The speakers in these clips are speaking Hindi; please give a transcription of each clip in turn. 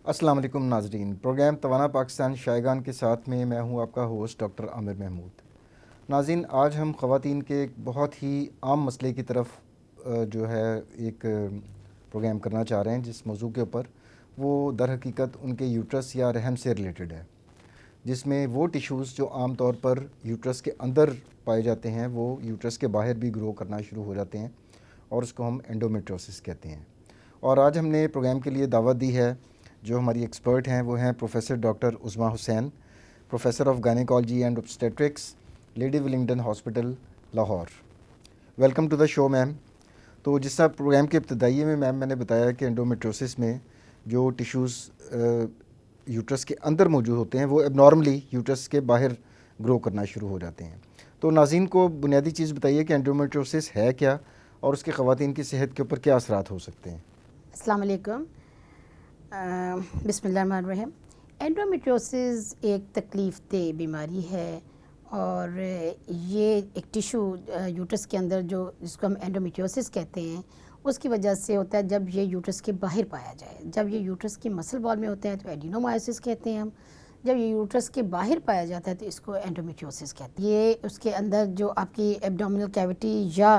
अस्सलाम वालेकुम नाजरीन। प्रोग्राम तवाना पाकिस्तान शायगान के साथ में मैं हूं आपका होस्ट डॉक्टर आमिर महमूद। नाज़रीन, आज हम ख़वातीन के एक बहुत ही आम मसले की तरफ जो है एक प्रोग्राम करना चाह रहे हैं, जिस मौजू के ऊपर वो दर हकीकत उनके यूट्रस या रहम से रिलेटेड है, जिसमें वो टिश्यूज़ जो आम तौर पर यूट्रस के अंदर पाए जाते हैं वो यूट्रस के बाहर भी ग्रो करना शुरू हो जाते हैं और उसको हम एंडोमेट्रियोसिस कहते हैं। और आज हमने प्रोग्राम के लिए दावत दी है, जो हमारी एक्सपर्ट हैं वो हैं professor doctor Uzma Hussain, professor of gynaecology and obstetrics, lady Willingdon hospital, Lahore. Welcome to the show ma'am. तो जिस तरह प्रोग्राम के इब्तदाई में मैम मैंने बताया कि एंडोमेट्रोसिस में जो टिश्यूज़ यूट्रस के अंदर मौजूद होते हैं वो एबनॉर्मली यूट्रस के बाहर ग्रो करना शुरू हो जाते हैं। तो नाज़रीन को बुनियादी चीज़ बताइए कि एंडोमेट्रोसिस है क्या और उसके ख़वातीन की सेहत के ऊपर क्या असरात हो सकते हैं। अस्सलाम वालेकुम। बिस्मिल्लाहिर्रहमानिर्रहीम। एंडोमेट्रियोसिस एक तकलीफ़ देह बीमारी है और ये एक टिश्यू यूट्रस के अंदर जो जिसको हम एंडोमेट्रियोसिस कहते हैं उसकी वजह से होता है जब ये यूट्रस के बाहर पाया जाए। जब ये यूट्रस की मसल वॉल में होता है तो एडिनोमायोसिस कहते हैं हम। जब ये यूट्रस के बाहर पाया जाता है तो इसको एंडोमेट्रियोसिस कहते हैं। ये उसके अंदर जो आपकी एब्डोमिनल कैविटी या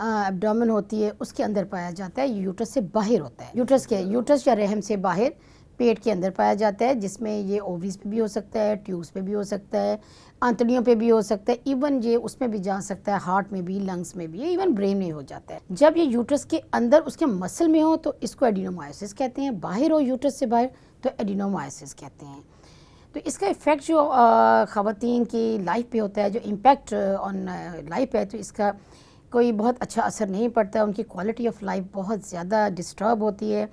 एब्डोमेन होती है उसके अंदर पाया जाता है। ये यूट्रस से बाहर होता है, यूट्रस या रहम से बाहर पेट के अंदर पाया जाता है, जिसमें ये ओवरीज पे भी हो सकता है, ट्यूब्स पे भी हो सकता है, आंतड़ियों पे भी हो सकता है, इवन ये उसमें भी जा सकता है, हार्ट में भी, लंग्स में भी, इवन ब्रेन में हो जाता है। जब ये यूट्रस के अंदर उसके मसल में हो तो इसको एडिनोमायोसिस कहते हैं, बाहर हो यूट्रस से बाहर तो एडिनोमायोसिस कहते हैं। तो इसका इफ़ेक्ट जो ख़वातीन की लाइफ पे होता है, जो इम्पेक्ट ऑन लाइफ है, तो इसका कोई बहुत अच्छा असर नहीं पड़ता। उनकी क्वालिटी ऑफ लाइफ बहुत ज़्यादा डिस्टर्ब होती है।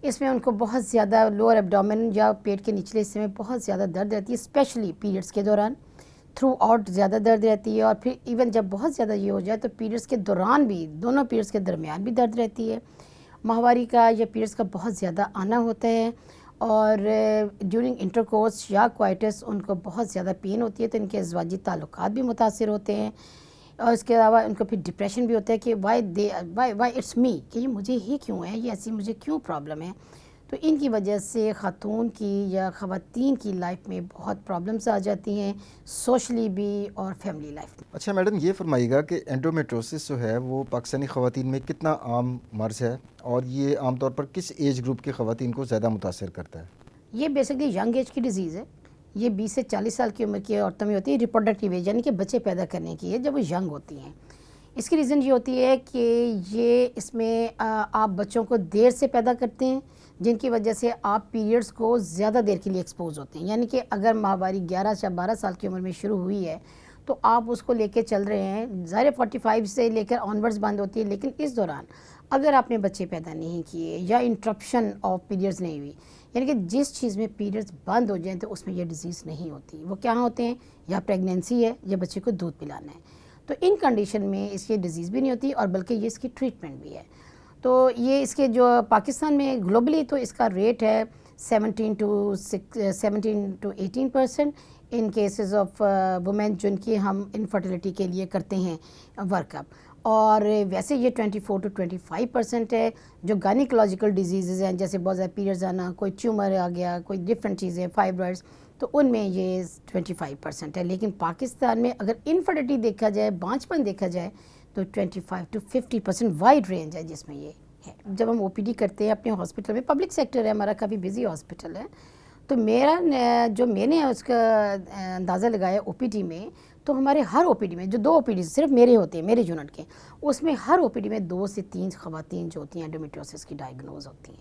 इसमें उनको बहुत ज़्यादा लोअर एब्डोमेन या पेट के निचले हिस्से में बहुत ज़्यादा दर्द रहती है, स्पेशली पीरियड्स के दौरान। थ्रू आउट ज़्यादा दर्द रहती है और फिर इवन जब बहुत ज़्यादा ये हो जाए तो पीरियड्स के दौरान भी, दोनों पीरियड्स के दरमियान भी दर्द रहती है। माहवारी का या पीरियड्स का बहुत ज़्यादा आना होता है और ड्यूरिंग इंटरकोर्स या क्वाइटस उनको बहुत ज़्यादा पेन होती है, तो इनके अज़वाजी ताल्लुकात भी मुतासिर होते हैं। और इसके अलावा उनको फिर डिप्रेशन भी होता है कि वाई इट्स मी, कि ये मुझे ही क्यों है, ये ऐसी मुझे क्यों प्रॉब्लम है। तो इनकी वजह से ख़ातून की या ख़वातीन की लाइफ में बहुत प्रॉब्लम्स आ जाती हैं, सोशली भी और फैमिली लाइफ में। अच्छा मैडम, ये फरमाइएगा कि एंडोमेट्रोसिस जो है वो पाकिस्तानी ख़वातीन में कितना आम मर्ज़ है और ये आम तौर पर किस एज ग्रुप की ख़वातीन को ज़्यादा मुतासर करता है। ये बेसिकली यंग एज की डिज़ीज़ है। ये 20 से 40 साल की उम्र की औरतों में होती है, रिप्रोडक्टिव एज यानी कि बच्चे पैदा करने की है, जब वो यंग होती हैं। इसकी रीज़न ये होती है कि ये इसमें आप बच्चों को देर से पैदा करते हैं, जिनकी वजह से आप पीरियड्स को ज़्यादा देर के लिए एक्सपोज होते हैं। यानी कि अगर माहवारी 11 या 12 साल की उम्र में शुरू हुई है तो आप उसको लेके चल रहे हैं, ज़ाहिर 45 से लेकर ऑनवर्ड्स बंद होती है, लेकिन इस दौरान अगर आपने बच्चे पैदा नहीं किए या इंटरप्शन ऑफ पीरियड्स नहीं हुई, यानी कि जिस चीज़ में पीरियड्स बंद हो जाएँ तो उसमें यह डिज़ीज़ नहीं होती। वो क्या होते हैं, या प्रेगनेंसी है या बच्चे को दूध पिलाना है, तो इन कंडीशन में इसकी डिज़ीज़ भी नहीं होती और बल्कि ये इसकी ट्रीटमेंट भी है। तो ये इसके जो पाकिस्तान में ग्लोबली तो इसका रेट है 17 to 18% in cases of women जिनकी हम इनफर्टिलिटी के लिए करते हैं वर्कअप। और वैसे ये 24 to 25% है जो गायनिकोलॉजिकल डिजीज़ हैं, जैसे बहुत ज़्यादा पीरियड्स आना, कोई ट्यूमर आ गया, कोई डिफरेंट चीज़ें, फाइब्रॉइड्स, तो उनमें ये 25% है। लेकिन पाकिस्तान में अगर इनफर्टिलिटी देखा जाए, बांझपन देखा जाए, तो 25 to 50% वाइड रेंज है जिसमें ये है। जब हम ओपीडी करते हैं अपने हॉस्पिटल में, पब्लिक सेक्टर है हमारा, काफ़ी बिजी हॉस्पिटल है, तो जो मैंने उसका अंदाज़ा लगाया ओपीडी में, तो हमारे हर ओपीडी में जो 2 ओपीडी सिर्फ मेरे होते हैं, मेरे यूनिट के, उसमें हर ओपीडी में 2 से 3 ख़वातीन जो होती हैं एंडोमेट्रियोसिस की डायग्नोज होती हैं,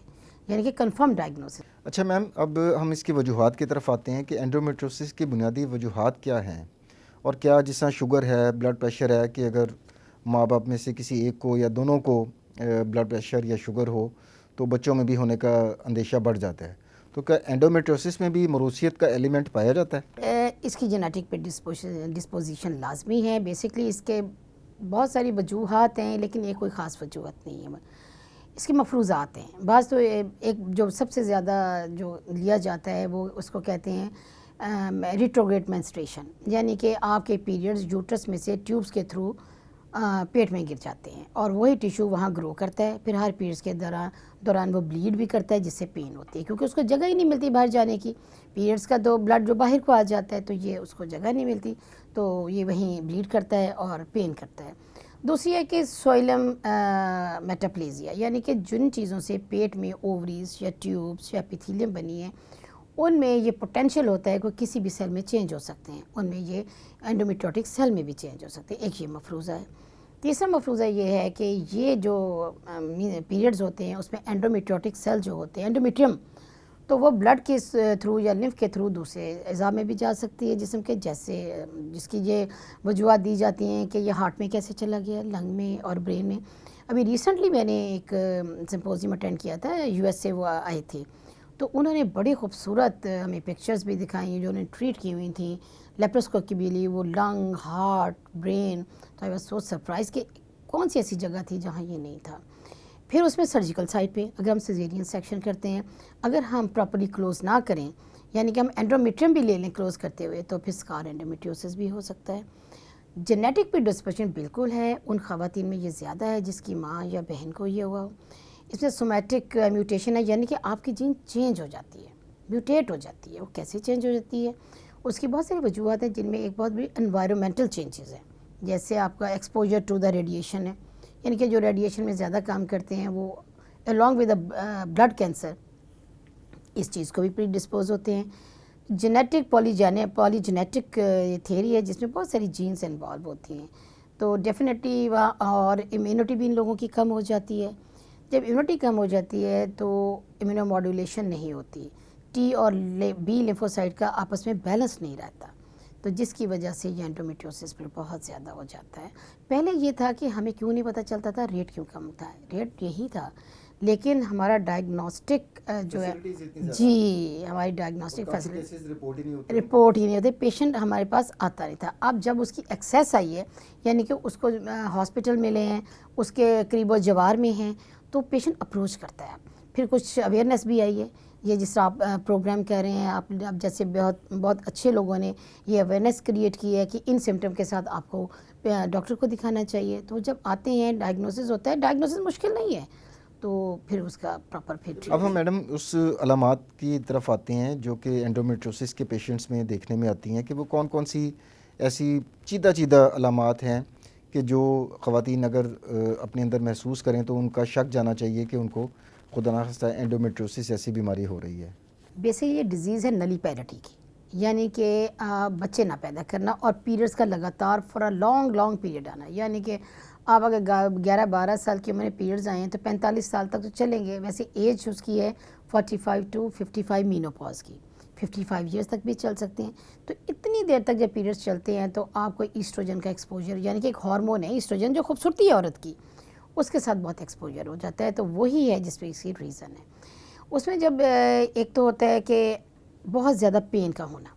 यानी कि कंफर्म डायग्नोसिस। अच्छा मैम, अब हम इसकी वजूहात की तरफ आते हैं कि एंडोमेट्रोसिस की बुनियादी वजूहात क्या हैं और क्या जिस तरह शुगर है, ब्लड प्रेशर है, कि अगर माँ बाप में से किसी एक को या दोनों को ब्लड प्रेशर या शुगर हो तो बच्चों में भी होने का अंदेशा बढ़ जाता है, तो क्या एंडोमेट्रोसिस में भी मरूसियत का एलिमेंट पाया जाता है। इसकी जेनेटिक पे डिस्पोजिशन लाजमी है। बेसिकली इसके बहुत सारी वजूहात हैं, लेकिन ये कोई ख़ास वजूहत नहीं है। इसके मफरूज़ात हैं, बाज़ तो एक जो सबसे ज़्यादा जो लिया जाता है वो उसको कहते हैं रिट्रोग्रेड मेंस्ट्रुएशन, यानी कि आपके पीरियड्स यूट्रस में से ट्यूब्स के थ्रू पेट में गिर जाते हैं और वही टिश्यू वहाँ ग्रो करता है। फिर हर पीरियड्स के दौरान वो ब्लीड भी करता है, जिससे पेन होती है, क्योंकि उसको जगह ही नहीं मिलती बाहर जाने की। पीरियड्स का तो ब्लड जो बाहर को आ जाता है, तो ये उसको जगह नहीं मिलती, तो ये वहीं ब्लीड करता है और पेन करता है। दूसरी है कि सोइलम मेटाप्लेजिया, यानी कि जिन चीज़ों से पेट में ओवरीज या ट्यूब्स या एपिथेलियम बनी है, उनमें ये पोटेंशियल होता है कि किसी भी सेल में चेंज हो सकते हैं, उनमें ये एंडोमेट्रियोटिक सेल में भी चेंज हो सकते हैं। एक ये मफरूज़ा है। तीसरा मफरूज़ा ये है कि ये जो पीरियड्स होते हैं उसमें एंडोमेट्रियोटिक सेल जो होते हैं, एंडोमेट्रियम, तो वो ब्लड के थ्रू या लिम्फ के थ्रू दूसरे अज़ा में भी जा सकती है जिस्म के, जैसे जिसकी ये वजूहत दी जाती हैं कि ये हार्ट में कैसे चला गया, लंग में और ब्रेन में। अभी रिसेंटली मैंने एक सिम्पोजियम अटेंड किया था, यूएस से वो आए थे, तो उन्होंने बड़ी खूबसूरत हमें पिक्चर्स भी दिखाई जो उन्होंने ट्रीट की हुई थी लेप्रोस्कोपी के लिए, वो लंग, हार्ट, ब्रेन। तो आई वाज सो सरप्राइज कि कौन सी ऐसी जगह थी जहाँ ये नहीं था। फिर उसमें सर्जिकल साइड पे अगर हम सिजेरियन सेक्शन करते हैं, अगर हम प्रॉपर्ली क्लोज ना करें, यानी कि हम एंडोमेट्रियम भी ले लें क्लोज करते हुए, तो फिर स्कार एंडोमेट्रियोसिस भी हो सकता है। जेनेटिक प्रीडिस्पोजिशन बिल्कुल है, उन ख़वातीन में ये ज़्यादा है जिसकी माँ या बहन को ये हुआ हो। इसमें सोमैटिक म्यूटेशन है, यानी कि आपकी जीन चेंज हो जाती है, म्यूटेट हो जाती है। वो कैसे चेंज हो जाती है, उसकी बहुत सारी वजूहत हैं, जिनमें एक बहुत बड़ी एनवायरमेंटल चेंजेस हैं। जैसे आपका एक्सपोजर टू द रेडिएशन है, यानी कि जो रेडिएशन में ज़्यादा काम करते हैं वो अलॉन्ग विद ब्लड कैंसर इस चीज़ को भी प्री डिस्पोज होते हैं। जेनेटिक पॉलीजेनेटिक थेरी है जिसमें बहुत सारी जीन्स इन्वॉल्व होती हैं, तो डेफिनेटली वहाँ और इम्यूनिटी भी इन लोगों की कम हो जाती है। जब इम्यूनिटी कम हो जाती है तो इम्यूनोमॉड्यूलेशन नहीं होती, टी और बी लिम्फोसाइट का आपस में बैलेंस नहीं रहता, तो जिसकी वजह से ये एंडोमेट्रियोसिस फिर बहुत ज़्यादा हो जाता है। पहले ये था कि हमें क्यों नहीं पता चलता था, रेट क्यों कम था, रेट यही था, लेकिन हमारा डायग्नोस्टिक जो है जी, हमारी डायग्नोस्टिक फैसिलिटी रिपोर्ट ही नहीं होती, पेशेंट हमारे पास आता नहीं था। अब जब उसकी एक्सेस आई है, यानी कि उसको हॉस्पिटल मिले हैं, उसके करीब जवार में हैं, तो पेशेंट अप्रोच करता है। फिर कुछ अवेयरनेस भी आई है, ये जिस आप प्रोग्राम कह रहे हैं, आप जैसे बहुत अच्छे लोगों ने ये अवेयरनेस क्रिएट की है कि इन सिम्टम के साथ आपको डॉक्टर को दिखाना चाहिए। तो जब आते हैं, डायग्नोसिस होता है, डायग्नोसिस मुश्किल नहीं है, तो फिर उसका प्रॉपर फिर अब हम मैडम उस अलामात की तरफ आते हैं जो कि एंडोमेट्रियोसिस के पेशेंट्स में देखने में आती हैं, कि वो कौन कौन सी ऐसी चीदा अलामात हैं कि जो ख़वातीन अगर अपने अंदर महसूस करें तो उनका शक जाना चाहिए कि उनको खुदा न खास्ता एंडोमेट्रियोसिस ऐसी बीमारी हो रही है। बेसिकली ये डिज़ीज़ है नली पैरिटी की, यानी कि बच्चे ना पैदा करना और पीरियड्स का लगातार फॉर अ लॉन्ग पीरियड आना। यानी कि आप अगर 11-12 साल की उम्र में पीरियड्स आए हैं तो 45 साल तक तो चलेंगे। वैसे एज उसकी है 45 टू 55 मीनोपॉज की, 55 ईयर्स तक भी चल सकते हैं। तो इतनी देर तक जब पीरियड्स चलते हैं तो आपको ईस्ट्रोजन का एक्सपोजर, यानी कि एक हार्मोन है ईस्ट्रोजन जो खूबसूरती है औरत की, उसके साथ बहुत एक्सपोजर हो जाता है, तो वही है जिस पर इसकी रीज़न है। उसमें जब एक तो होता है कि बहुत ज़्यादा पेन का होना,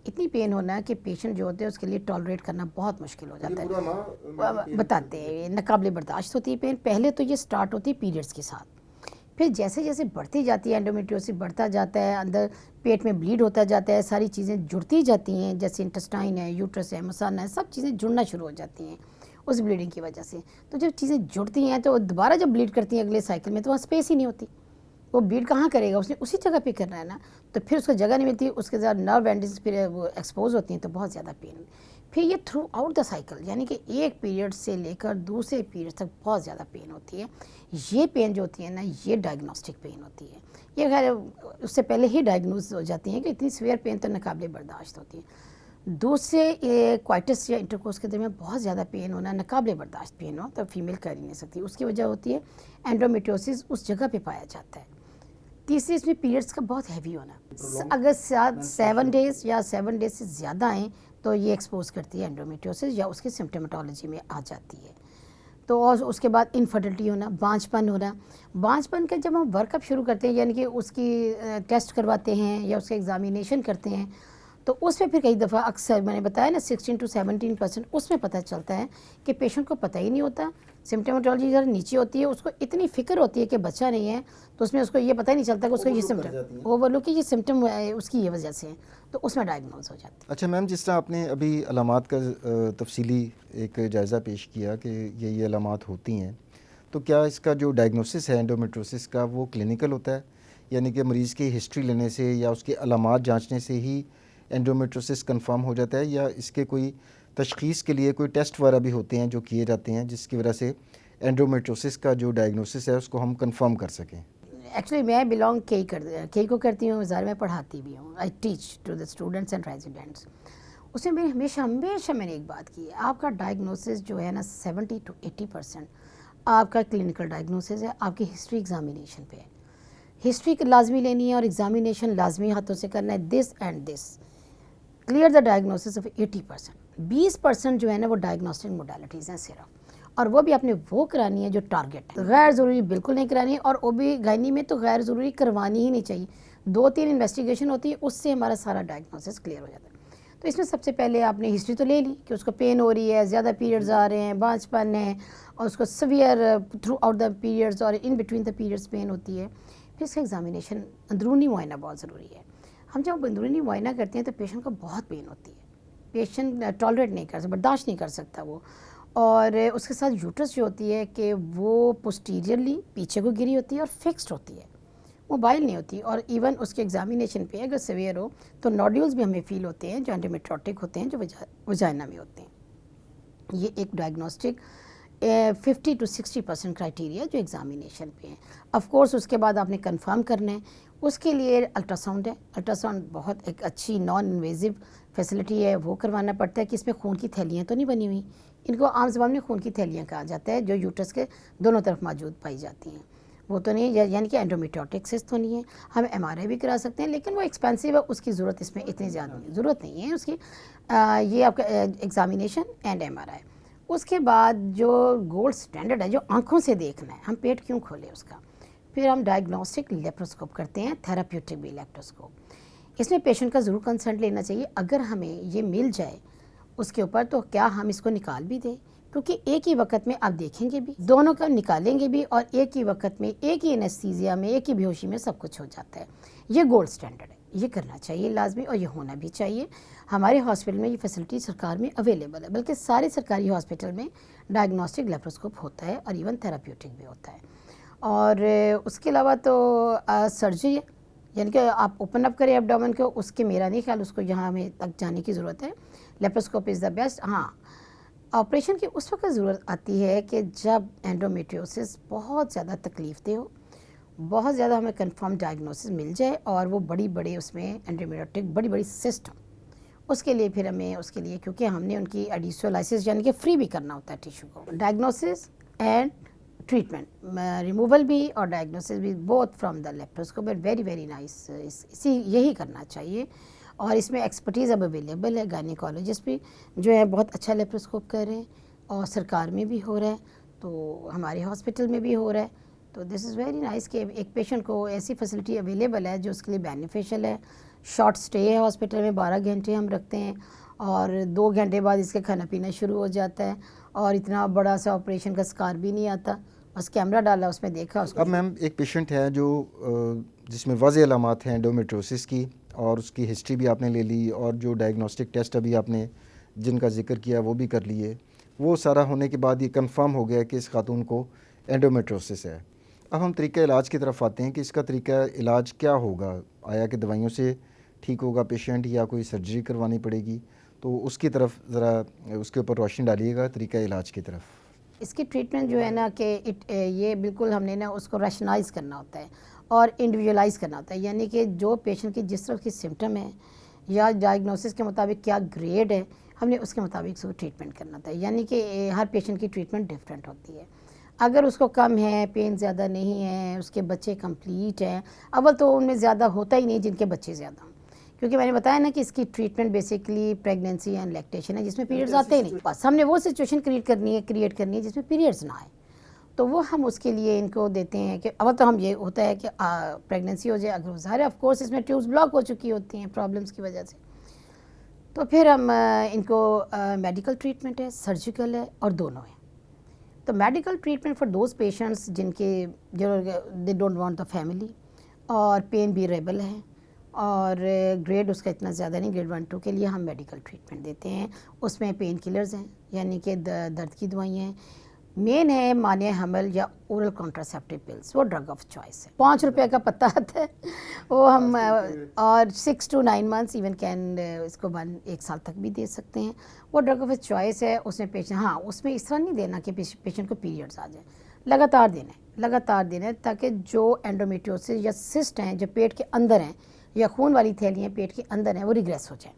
इतनी पेन होना कि पेशेंट जो होते हैं उसके लिए टॉलरेट करना बहुत मुश्किल हो जाता है। बताते हैं नाकाबिले बर्दाश्त होती है पेन। पहले तो ये स्टार्ट होती है पीरियड्स के साथ, फिर जैसे जैसे बढ़ती जाती है, एंडोमेट्रियोसिस बढ़ता जाता है, अंदर पेट में ब्लीड होता जाता है, सारी चीज़ें जुड़ती जाती हैं, जैसे इंटेस्टाइन है, यूट्रस है, मसाना है, सब चीज़ें जुड़ना शुरू हो जाती हैं उस ब्लीडिंग की वजह से। तो जब चीज़ें जुड़ती हैं तो दोबारा जब ब्लीड करती हैं अगले साइकिल में, तो वहाँ स्पेस ही नहीं होती, वो ब्लीड कहाँ करेगा, उसने उसी जगह पे करना है ना, तो फिर उसको जगह नहीं मिलती, उसके साथ नर्व एंडिस फिर वो एक्सपोज होती हैं, तो बहुत ज़्यादा पेन। फिर ये थ्रू आउट द साइकिल, यानी कि एक पीरियड से लेकर दूसरे पीरियड तक बहुत ज़्यादा पेन होती है। ये पेन जो होती है ना, ये डायग्नोस्टिक पेन होती है, ये खैर उससे पहले ही डायग्नोज हो जाती हैं कि इतनी सीवियर पेन तो नाकाबिले बर्दाश्त होती है। दूसरे क्वाइटस या इंटरकोर्स के दरमियान बहुत ज़्यादा पेन होना, नाकाबिले बर्दाश्त पेन हो, तो फीमेल कर ही नहीं सकती, उसकी वजह होती है एंडोमेट्रियोसिस उस जगह पे पाया जाता है। तीसरी इसमें पीरियड्स का बहुत हैवी होना, अगर 7 डेज़ या 7 डेज से ज़्यादा आएँ तो ये एक्सपोज करती है एंडोमेट्रियोसिस या उसकी सिम्टोमेटोलॉजी में आ जाती है। तो और उसके बाद इनफर्टिलिटी होना, बांझपन होना। बांझपन का जब हम वर्कअप शुरू करते हैं, यानी कि उसकी टेस्ट करवाते हैं या उसका एग्जामिनेशन करते हैं, तो उसमें फिर कई दफ़ा अक्सर मैंने बताया ना 16 to 17% उसमें पता चलता है कि पेशेंट को पता ही नहीं होता। सिम्टोमेटोलॉजी ज़रा नीचे होती है, उसको इतनी फ़िक्र होती है कि बच्चा नहीं है, तो उसमें उसको ये पता ही नहीं चलता कि उसको ये सिम्टम ओवरलुक कि ये सिम्टम उसकी ये वजह से है, तो उसमें डायग्नोज हो जाता है। अच्छा मैम, जिस तरह आपने अभी अलामात का तफसीली एक जायज़ा पेश किया कि ये अलामात होती हैं, तो क्या इसका जो डायग्नोसिस है एंडोमेट्रोसिस का वो क्लिनिकल होता है, यानी कि मरीज़ की हिस्ट्री लेने से या उसके अलामात जांचने से ही एंडोमेट्रोसिस कंफर्म हो जाता है, या इसके कोई तशख़ीस के लिए कोई टेस्ट वगैरह भी होते हैं जो किए जाते हैं जिसकी वजह से एंडोमेट्रोसिस का जो डायग्नोसिस है उसको हम कंफर्म कर सकें? एक्चुअली मैं बिलोंग केई को करती हूँ, ज़ाहिर मैं पढ़ाती भी हूँ। I teach to the students and residents. उसमें मैंने हमेशा मैंने एक बात की है, आपका डायग्नोसिस जो है ना 70 to 80% आपका क्लिनिकल डायग्नोसिस है, आपकी हिस्ट्री एग्जामिनेशन पे है। हिस्ट्री लाजमी लेनी है और एग्जामिनेशन लाजमी हाथों से करना है। This and this clear the diagnosis of 80%। 20% जो है ना वो डायग्नोस्टिक मोडालिटीज़ हैं सिर्फ, और वो भी आपने वो करानी है जो टारगेट है। गैर ज़रूरी बिल्कुल नहीं करानी है, और वो भी गायनी में तो गैर ज़रूरी करवानी ही नहीं चाहिए। 2-3 इन्वेस्टिगेशन होती है, उससे हमारा सारा डायग्नोसिस क्लियर हो जाता है। तो इसमें सबसे पहले आपने हिस्ट्री तो ले ली कि उसको पेन हो रही है, ज़्यादा पीरियड्स आ रहे हैं, बांझपन है, और उसको severe throughout the periods और in between the periods pain होती है। फिर इसका एग्जामिनेशन, अंदरूनी मुआयना बहुत ज़रूरी है। हम जब अंदरूनी मुआयना करते हैं तो पेशेंट को बहुत पेन होती है, पेशेंट टॉलरेट नहीं कर सकता, बर्दाश्त नहीं कर सकता वो, और उसके साथ यूट्रस जो होती है कि वो पोस्टीरियरली पीछे को गिरी होती है और फिक्स्ड होती है, मोबाइल नहीं होती। और इवन उसके एग्जामिनेशन पे अगर सीवियर हो तो नोड्यूल्स भी हमें फील होते हैं जो एंडोमेट्रोटिक होते हैं, जो वजाइना में होते हैं। ये एक डायग्नोस्टिक 50 to 60% क्राइटेरिया जो एग्जामिनेशन पे है। ऑफ कोर्स उसके बाद आपने कंफर्म करना है, उसके लिए अल्ट्रासाउंड है। अल्ट्रासाउंड बहुत एक अच्छी नॉन इन्वेजिव फैसिलिटी है, वो करवाना पड़ता है कि इसमें खून की थैलियाँ तो नहीं बनी हुई। इनको आम ज़बान में खून की थैलियाँ कहा जाता है, जो यूट्रस के दोनों तरफ मौजूद पाई जाती हैं, वो तो नहीं, यानी कि एंडोमेट्रोटिक सिस्ट तो नहीं है। हम MRI भी करा सकते हैं, लेकिन वो एक्सपेंसिव है, उसकी ज़रूरत इसमें इतनी ज़्यादा ज़रूरत नहीं है उसकी। ये आपका एग्जामिनेशन एंड MRI। उसके बाद जो गोल्ड स्टैंडर्ड है, जो आंखों से देखना है, हम पेट क्यों खोले उसका, फिर हम डायग्नोस्टिक लेप्रोस्कोप करते हैं, थेराप्यूटिक भी लेप्रोस्कोप। इसमें पेशेंट का ज़रूर कंसल्ट लेना चाहिए। अगर हमें ये मिल जाए उसके ऊपर तो क्या हम इसको निकाल भी दें, क्योंकि एक ही वक्त में आप देखेंगे भी, दोनों का निकालेंगे भी, और एक ही वक्त में एक ही एनेस्थीसिया में, एक ही बेहोशी में सब कुछ हो जाता है। ये गोल्ड स्टैंडर्ड है, ये करना चाहिए लाजमी, और ये होना भी चाहिए। हमारे हॉस्पिटल में ये फैसिलिटी सरकार में अवेलेबल है, बल्कि सारे सरकारी हॉस्पिटल में डायग्नोस्टिक लेप्रोस्कोप होता है और इवन थेराप्यूटिक भी होता है। और उसके अलावा तो सर्जरी है, यानी कि आप ओपन अप करें एब्डोमेन को, उसके मेरा नहीं ख्याल उसको यहाँ हमें तक जाने की ज़रूरत है। Laparoscope is the best. हाँ, ऑपरेशन की उस वक्त ज़रूरत आती है कि जब एंडोमेट्रियोसिस बहुत ज़्यादा तकलीफ़देह हो, बहुत ज़्यादा हमें कंफर्म डायग्नोसिस मिल जाए, और वो बड़ी उसमें एंडोमेट्रिक बड़ी सिस्ट हो। उसके लिए फिर हमें उसके लिए, क्योंकि हमने उनकी एडिसोलाइसिस यानी कि फ्री भी करना होता है टिश्यू को। डायग्नोसिस एंड ट्रीटमेंट, रिमूवल भी और डायग्नोसिस भी, both from the laparoscope, very nice. इसी यही करना चाहिए, और इसमें एक्सपर्टीज़ अब अवेलेबल है। गायनिकोलॉजिस्ट भी जो है बहुत अच्छा लेप्रोस्कोप कर रहे हैं, और सरकार में भी हो रहा है, तो हमारे हॉस्पिटल में भी हो रहा है। तो दिस इज़ वेरी नाइस कि एक पेशेंट को ऐसी फैसिलिटी अवेलेबल है जो उसके लिए बेनिफिशियल है। शॉर्ट स्टे है हॉस्पिटल में, 12 घंटे हम रखते हैं, और 2 घंटे बाद इसका खाना पीना शुरू हो जाता है, और इतना बड़ा सा ऑपरेशन का स्कार भी नहीं आता, बस कैमरा डाला उसमें देखा उसको। अब मैम एक पेशेंट है जो जिसमें वाज़ेह अलामात हैं एंडोमेट्रोसिस की, और उसकी हिस्ट्री भी आपने ले ली, और जो डायग्नोस्टिक टेस्ट अभी आपने जिनका जिक्र किया वो भी कर लिए, वो सारा होने के बाद ये कंफर्म हो गया कि इस खातून को एंडोमेट्रोसिस है। अब हम तरीक़ा इलाज की तरफ आते हैं कि इसका तरीक़ा इलाज क्या होगा। आया कि दवाइयों से ठीक होगा पेशेंट, या कोई सर्जरी करवानी पड़ेगी, तो उसकी तरफ ज़रा उसके ऊपर रोशनी डालिएगा, तरीक़ा इलाज की तरफ। इसकी ट्रीटमेंट जो है ना कि ये बिल्कुल हमने ना उसको रैशनलाइज करना होता है और इंडिविजुअलाइज करना होता है, यानी कि जो पेशेंट की जिस तरह की सिम्टम है या डायग्नोसिस के मुताबिक क्या ग्रेड है, हमने उसके मुताबिक उसको ट्रीटमेंट करना होता है। यानी कि हर पेशेंट की ट्रीटमेंट डिफरेंट होती है। अगर उसको कम है, पेन ज़्यादा नहीं है, उसके बच्चे कंप्लीट हैं, अव्वल तो उनमें ज़्यादा होता ही नहीं जिनके बच्चे ज़्यादा, क्योंकि मैंने बताया ना कि इसकी treatment basically pregnancy and lactation है, जिसमें पीरियड्स आते ही नहीं। बस हमने वो सिचुएशन क्रिएट करनी है जिसमें पीरियड्स ना आए, तो वो हम उसके लिए इनको देते हैं कि अब तो हम ये होता है कि प्रेगनेंसी हो जाए, अगर ज़ाहिर है ऑफ कोर्स इसमें ट्यूब्स ब्लॉक हो चुकी होती हैं प्रॉब्लम्स की वजह से, तो फिर हम इनको मेडिकल ट्रीटमेंट है, सर्जिकल है और दोनों है। तो medical treatment for those patients जिनके जो they don't want the family और पेन बेरेबल है और ग्रेड उसका इतना ज़्यादा नहीं, ग्रेड 1 2 के लिए हम मेडिकल ट्रीटमेंट देते हैं। उसमें पेन किलर्स हैं यानी कि दर्द की दवाइयाँ हैं। मेन है माने हमल या ओरल कॉन्ट्रासेप्टिव पिल्स, वो ड्रग ऑफ चॉइस है। 5 रुपये का पत्ता आता है वो हम और 6 to 9 मंथ्स इवन कैन इसको 1 साल तक भी दे सकते हैं। वो ड्रग ऑफ चॉइस है। उसमें पेशेंट, हाँ उसमें इस तरह नहीं देना कि पेशेंट को पीरियड्स आ जाए, लगातार देना है ताकि जो एंडोमेट्रियोसिस या सिस्ट हैं जो पेट के अंदर हैं या खून वाली थैलियाँ पेट के अंदर हैं वो रिग्रेस हो जाए,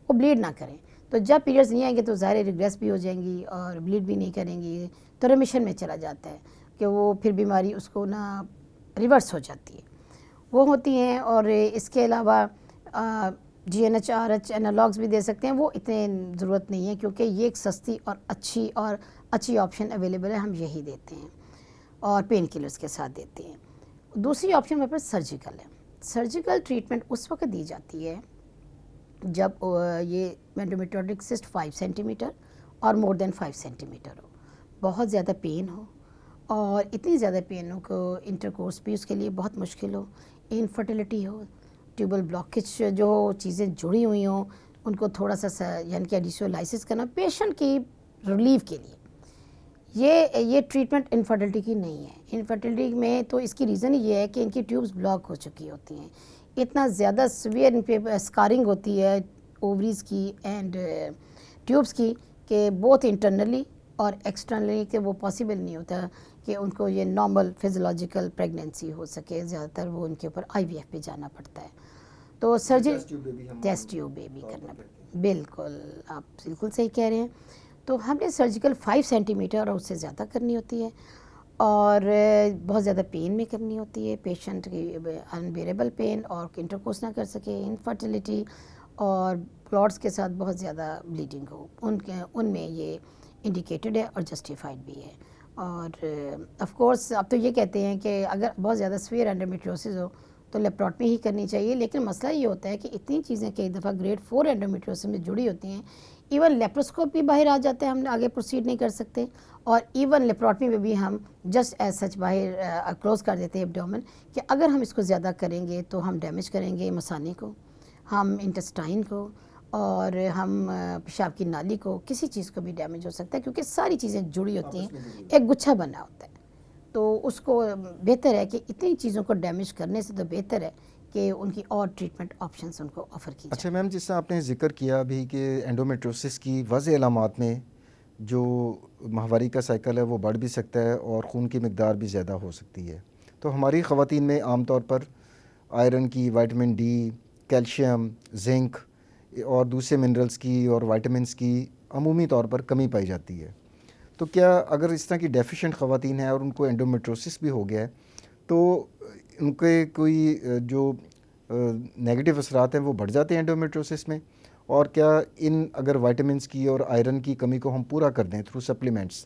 वो ब्लीड ना करें। तो जब पीरियड्स नहीं आएंगे तो ज़ाहिर रिग्रेस भी हो जाएंगी और ब्लीड भी नहीं करेंगी, तो रेमिशन में चला जाता है कि वो फिर बीमारी उसको ना रिवर्स हो जाती है, वो होती हैं। और इसके अलावा GNH RH एनालॉग्स भी दे सकते हैं, वो इतने ज़रूरत नहीं है क्योंकि ये एक सस्ती और अच्छी ऑप्शन अवेलेबल है, हम यही देते हैं और पेन किलर्स के साथ देते हैं। दूसरी ऑप्शन हमारे पास सर्जिकल है। सर्जिकल ट्रीटमेंट उस वक्त दी जाती है जब ये एंडोमेट्रियोटिक सिस्ट 5 सेंटीमीटर और मोर देन 5 सेंटीमीटर हो, बहुत ज़्यादा पेन हो और इतनी ज़्यादा पेन हो कि इंटरकोर्स भी उसके लिए बहुत मुश्किल हो, इनफर्टिलिटी हो, ट्यूबल ब्लॉकेज जो चीज़ें जुड़ी हुई हों उनको थोड़ा सा यानी कि एडिशोलाइसिस करना पेशेंट की रिलीफ के लिए। ये ट्रीटमेंट इनफर्टिलिटी की नहीं है। इनफर्टिलिटी में तो इसकी रीज़न ये है कि इनकी ट्यूब्स ब्लॉक हो चुकी होती हैं, इतना ज़्यादा सीवियर इन पे स्कारिंग होती है ओवरीज़ की एंड ट्यूब्स की कि बोथ इंटरनली और एक्सटर्नली कि वो पॉसिबल नहीं होता कि उनको ये नॉर्मल फिजियोलॉजिकल प्रेगनेंसी हो सके। ज़्यादातर वो उनके ऊपर IVF पे जाना पड़ता है। तो सर्जरी टेस्ट ट्यूब बेबी करना पड़ता है। बिल्कुल, आप बिल्कुल सही कह रहे हैं। तो हमने सर्जिकल 5 सेंटीमीटर और उससे ज़्यादा करनी होती है और बहुत ज़्यादा पेन में करनी होती है, पेशेंट की अनबेरेबल पेन और इंटरकोर्स ना कर सके, इनफर्टिलिटी और ब्लॉड्स के साथ बहुत ज़्यादा ब्लीडिंग हो, उनमें ये इंडिकेटेड है और जस्टिफाइड भी है। और ऑफ कोर्स अब तो ये कहते हैं कि अगर बहुत ज़्यादा सीवियर एंडोमेट्रियोसिस हो तो लेप्रोटमी ही करनी चाहिए, लेकिन मसला ये होता है कि इतनी चीज़ें कई दफ़ा ग्रेड 4 एंडोमेट्रियोसिस में जुड़ी होती हैं, इवन लेप्रोस्कोप भी बाहर आ जाते हैं, हम आगे प्रोसीड नहीं कर सकते और इवन लेप्रोटमी में भी हम जस्ट एज सच बाहर क्लोज कर देते हैं एब्डोमेन कि अगर हम इसको ज़्यादा करेंगे तो हम डैमेज करेंगे मसाने को, हम इंटेस्टाइन को और हम पेशाब की नाली को, किसी चीज़ को भी डैमेज हो सकता है क्योंकि सारी चीज़ें जुड़ी होती हैं, एक गुच्छा बना होता है। तो उसको बेहतर है कि इतनी चीज़ों को डैमेज करने से तो बेहतर है कि उनकी और ट्रीटमेंट ऑप्शंस उनको ऑफ़र की जाए। अच्छा मैम, जिस तरह आपने जिक्र किया अभी कि एंडोमेट्रोसिस की वाज़ेह अलामात में जो माहवारी का साइकिल है वो बढ़ भी सकता है और खून की मिकदार भी ज़्यादा हो सकती है। तो हमारी ख़वातीन में आम तौर पर आयरन की, विटामिन डी, कैल्शियम, जिंक और दूसरे मिनरल्स की और विटामिन्स की अमूमी तौर पर कमी पाई जाती है। तो क्या अगर इस तरह की डेफिशिएंट ख़वातीन हैं और उनको एंडोमेट्रोसिस भी हो गया है तो उनके कोई जो नेगेटिव असरात हैं वो बढ़ जाते हैं एंडोमेट्रोसिस में? और क्या इन अगर विटामिन्स की और आयरन की कमी को हम पूरा कर दें थ्रू सप्लीमेंट्स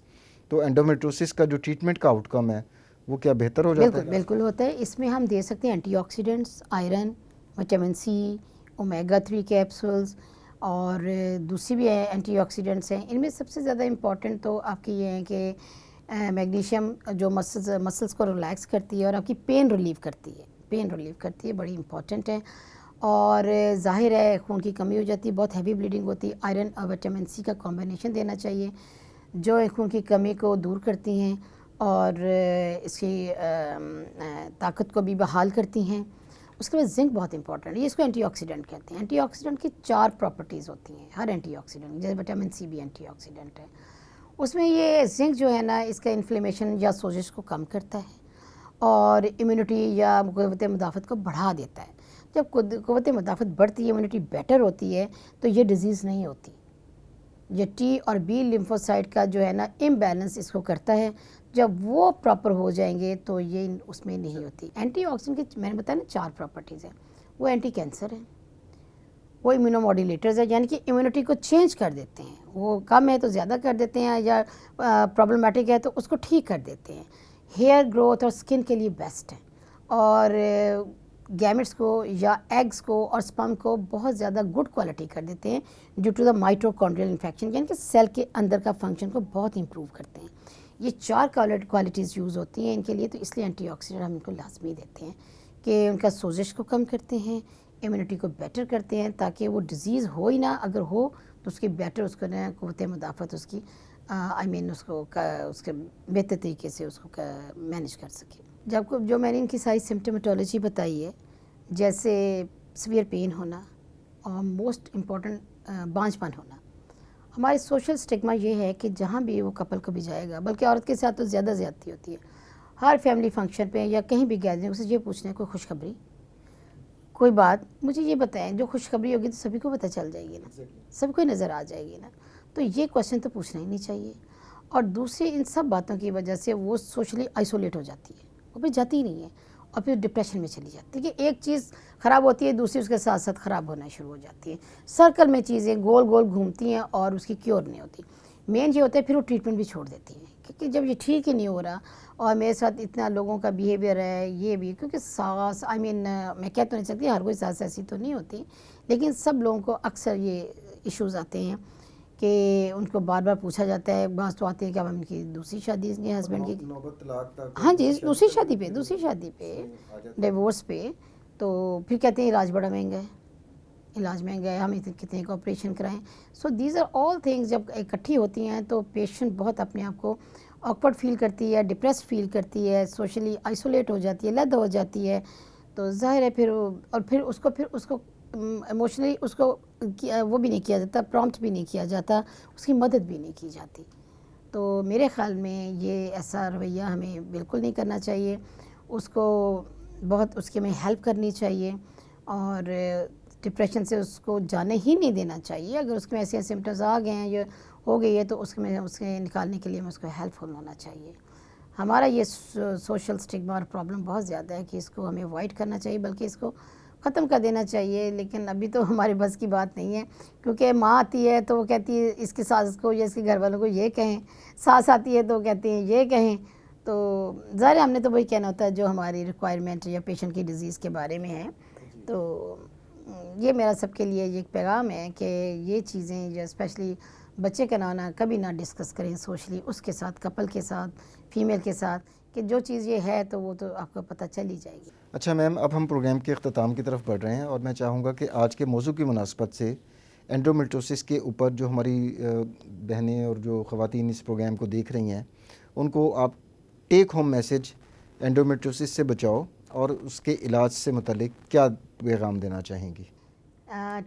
तो एंडोमेट्रोसिस का जो ट्रीटमेंट का आउटकम है वो क्या बेहतर हो जाता है? बिल्कुल होता है। इसमें हम दे सकते हैं antioxidants, iron, vitamin C, omega 3 capsules और दूसरी भी एंटीऑक्सीडेंट्स हैं। इनमें सबसे ज़्यादा इम्पॉर्टेंट तो आपकी ये है कि मैग्नीशियम जो मसल्स को रिलैक्स करती है और आपकी पेन रिलीव करती है, बड़ी इंपॉर्टेंट है। और ज़ाहिर है खून की कमी हो जाती है, बहुत हैवी ब्लीडिंग होती है, आयरन और विटामिन C का कॉम्बिनेशन देना चाहिए जो खून की कमी को दूर करती हैं और इसकी ताकत को भी बहाल करती हैं। उसके बाद जिंक बहुत इंपॉर्टेंट है, ये इसको एंटीऑक्सीडेंट कहते हैं। एंटीऑक्सीडेंट की 4 प्रॉपर्टीज़ होती हैं हर एंटीऑक्सीडेंट, जैसे विटामिन C भी एंटीऑक्सीडेंट है। उसमें ये जिंक जो है ना, इसका इन्फ्लेमेशन या सोजिश को कम करता है और इम्यूनिटी या क़ुव्वत मुदाफ़त को बढ़ा देता है। जब क़ुव्वत मुदाफ़त बढ़ती है, इम्यूनिटी बेटर होती है, तो ये डिज़ीज़ नहीं होती। ये T और B लिम्फोसाइट का जो है ना इम्बैलेंस इसको करता है, जब वो प्रॉपर हो जाएंगे तो ये उसमें नहीं होती। एंटीऑक्सीडेंट की मैंने बताया ना 4 प्रॉपर्टीज़ हैं। वो एंटी कैंसर है, वो इम्यूनोमॉड्यूलेटर्स है, यानी कि इम्यूनिटी को चेंज कर देते हैं, वो कम है तो ज़्यादा कर देते हैं या प्रॉब्लमेटिक है तो उसको ठीक कर देते हैं। हेयर ग्रोथ और स्किन के लिए बेस्ट है और गैमेट्स को या एग्स को और स्पर्म को बहुत ज़्यादा गुड क्वालिटी कर देते हैं due to the mitochondrial infection, यानी कि सेल के अंदर का फंक्शन को बहुत इंप्रूव करते हैं। ये 4 क्वालिटीज़ यूज़ होती हैं इनके लिए, तो इसलिए एंटीऑक्सीडेंट हम इनको लाजमी देते हैं कि उनका सोजिश को कम करते हैं, इम्यूनिटी को बेटर करते हैं, ताकि वो डिज़ीज़ हो ही ना, अगर हो तो उसकी बेटर उसको ना क़ुव्वत मुदाफ़त उसकी उसको उसके बेहतर तरीके से उसको मैनेज कर सके। जब जो मैंने इनकी सारी सिम्टोमेटोलॉजी बताई है, जैसे सीवियर पेन होना और मोस्ट इम्पॉर्टेंट बांझपन होना। हमारे सोशल स्टिग्मा ये है कि जहाँ भी वो कपल को भी जाएगा, बल्कि औरत के साथ तो ज़्यादा ज़्यादती होती है, हर फैमिली फंक्शन पे या कहीं भी गैदरिंग से ये पूछना है कोई खुशखबरी, कोई बात मुझे ये बताएं, जो खुशखबरी होगी तो सभी को पता चल जाएगी ना, सबको नज़र आ जाएगी ना, तो ये क्वेश्चन तो पूछना ही नहीं चाहिए। और दूसरी इन सब बातों की वजह से वो सोशली आइसोलेट हो जाती है, वो फिर जाती ही नहीं है और फिर डिप्रेशन में चली जाती है कि एक चीज़ ख़राब होती है दूसरी उसके साथ साथ ख़राब होना शुरू हो जाती है, सर्कल में चीज़ें गोल गोल घूमती हैं और उसकी क्योर नहीं होती। मेन ये होता है फिर वो ट्रीटमेंट भी छोड़ देती है, क्योंकि जब ये ठीक ही नहीं हो रहा और मेरे साथ इतना लोगों का बिहेवियर है, ये भी क्योंकि सास मैं कह तो नहीं सकती हर कोई सास ऐसी तो नहीं होती, लेकिन सब लोगों को अक्सर ये इश्यूज़ आते हैं कि उनको बार बार पूछा जाता है, बात तो आती है कि अब उनकी दूसरी शादी इनके हस्बैंड की, हाँ जी, दूसरी शादी पे डिवोर्स पे, तो फिर कहते हैं इलाज बड़ा महंगा है, इलाज महंगा है, हम इतने कितने का ऑपरेशन कराएं। So these are all things जब इकट्ठी होती हैं तो पेशेंट बहुत अपने आप को ऑकवर्ड फील करती है, डिप्रेस्ड फील करती है, सोशली आइसोलेट हो जाती है, लद हो जाती है, तो जाहिर है फिर उसको इमोशनली उसको वो भी नहीं किया जाता, प्रॉम्प्ट भी नहीं किया जाता, उसकी मदद भी नहीं की जाती। तो मेरे ख़्याल में ये ऐसा रवैया हमें बिल्कुल नहीं करना चाहिए, उसको बहुत उसके में हेल्प करनी चाहिए और डिप्रेशन से उसको जाने ही नहीं देना चाहिए। अगर उसमें ऐसे सिम्टम्स आ गए हैं, ये हो गई है, तो उसके निकालने के लिए हमें उसको हेल्पफुल होना चाहिए। हमारा ये सोशल स्टिग्मा और प्रॉब्लम बहुत ज़्यादा है कि इसको हमें अवॉइड करना चाहिए, बल्कि इसको ख़त्म कर देना चाहिए, लेकिन अभी तो हमारे बस की बात नहीं है, क्योंकि माँ आती है तो वो कहती है इसकी सास को या इसके घर वालों को ये कहें, सास आती है तो कहती हैं ये कहें, तो ज़ाहिर हमने तो वही कहना होता है जो हमारी रिक्वायरमेंट या पेशेंट की डिज़ीज़ के बारे में है। तो ये मेरा सबके लिए ये एक पैगाम है कि ये चीज़ें जो स्पेशली बच्चे का नाना कभी ना डिस्कस करें सोशली, उसके साथ, कपल के साथ, फीमेल के साथ, कि जो चीज़ ये है तो वो तो आपको पता चल ही जाएगी। अच्छा मैम, अब हम प्रोग्राम के अख्ताम की तरफ बढ़ रहे हैं और मैं चाहूँगा कि आज के मौजू की मुनासबत से एंडोमेट्रियोसिस के ऊपर जो हमारी बहनें और जो ख़वातीन इस प्रोग्राम को देख रही हैं, उनको आप टेक होम मैसेज एंडोमेट्रियोसिस से बचाओ और उसके इलाज से मुतल्लिक क्या पैगाम देना चाहेंगी?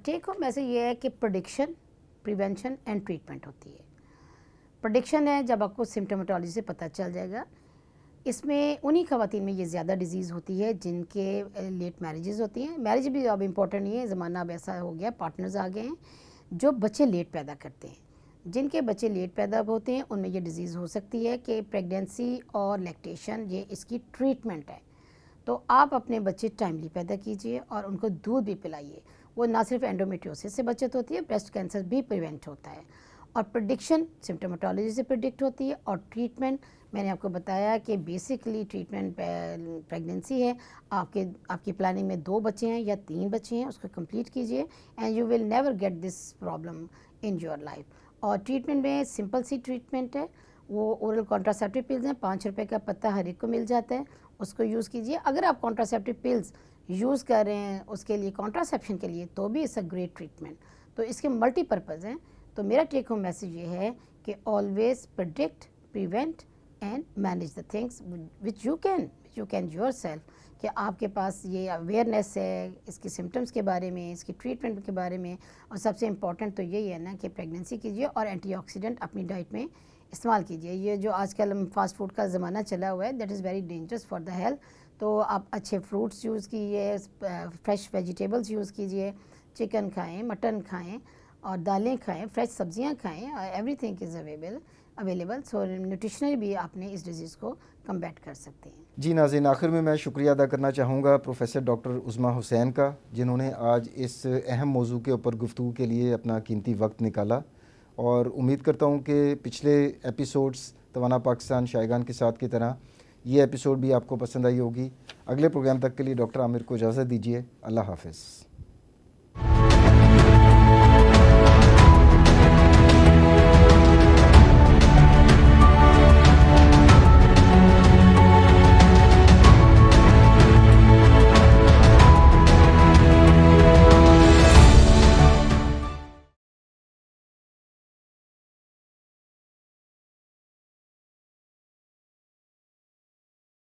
टेक होम मैसेज ये है कि प्रेडिक्शन, प्रिवेंशन एंड ट्रीटमेंट होती है। प्रेडिक्शन है जब आपको सिम्टोमेटोलॉजी से पता चल जाएगा, इसमें उन्हीं ख़वातीन में ये ज़्यादा डिज़ीज़ होती है जिनके लेट मैरिजेज़ होती हैं। मैरिज भी अब इम्पोर्टेंट नहीं है, ज़माना अब ऐसा हो गया, पार्टनर्स आ गए हैं जो बच्चे लेट पैदा करते हैं। जिनके बच्चे लेट पैदा होते हैं उनमें ये डिज़ीज़ हो सकती है कि प्रेगनेंसी और लैक्टेशन ये इसकी ट्रीटमेंट है। तो आप अपने बच्चे टाइमली पैदा कीजिए और उनको दूध भी पिलाइए, वो ना सिर्फ एंडोमेट्रियोसिस से बचत होती है, ब्रेस्ट कैंसर भी प्रिवेंट होता है। और प्रेडिक्शन सिम्टोमेटोलॉजी से प्रिडिक्ट होती है, और ट्रीटमेंट मैंने आपको बताया कि बेसिकली ट्रीटमेंट प्रेगनेंसी है, आपकी प्लानिंग में 2 बच्चे हैं या 3 बच्चे हैं, उसको कंप्लीट कीजिए and you will never get this problem in your life. और ट्रीटमेंट में सिंपल सी ट्रीटमेंट है, वो ओरल कॉन्ट्रासेप्टिव पिल्स हैं, 5 रुपए का पत्ता हर एक को मिल जाता है, उसको यूज़ कीजिए। अगर आप कॉन्ट्रासेप्टिव पिल्स यूज़ कर रहे हैं उसके लिए, कॉन्ट्रासेप्शन के लिए, तो भी इट्स अ ग्रेट ट्रीटमेंट। तो इसके मल्टीपर्पज़ हैं। तो मेरा टेक होम मैसेज ये है कि always predict, prevent and manage the things which you can yourself, कि आपके पास ये अवेयरनेस है इसके सिम्टम्स के बारे में, इसकी ट्रीटमेंट के बारे में, और सबसे इम्पॉर्टेंट तो यही है ना कि प्रेगनेंसी कीजिए और एंटीऑक्सीडेंट अपनी डाइट में इस्तेमाल कीजिए। ये जो आजकल फास्ट फूड का ज़माना चला हुआ है, that is very dangerous for the health. तो आप अच्छे फ्रूट्स यूज़ कीजिए, फ्रेश वेजिटेबल्स यूज़ कीजिए, चिकन खाएँ, मटन खाएँ और दालें खाएँ, फ्रेश सब्जियां खाएँ, everything is available. So nutritionally भी आपने इस डिज़ीज़ को कम्बैट कर सकते हैं। जी नाज़रीन, आखिर में मैं शुक्रिया अदा करना चाहूँगा प्रोफेसर डॉक्टर उज़्मा हुसैन का, जिन्होंने आज इस अहम मौजू के ऊपर गुफ्तगू के लिए अपना कीमती वक्त निकाला। और उम्मीद करता हूँ कि पिछले एपिसोड्स तवाना पाकिस्तान शायगान के साथ की तरह ये एपिसोड भी आपको पसंद आई होगी। अगले प्रोग्राम तक के लिए डॉक्टर आमिर को इजाज़त दीजिए। अल्लाह हाफ़िज़।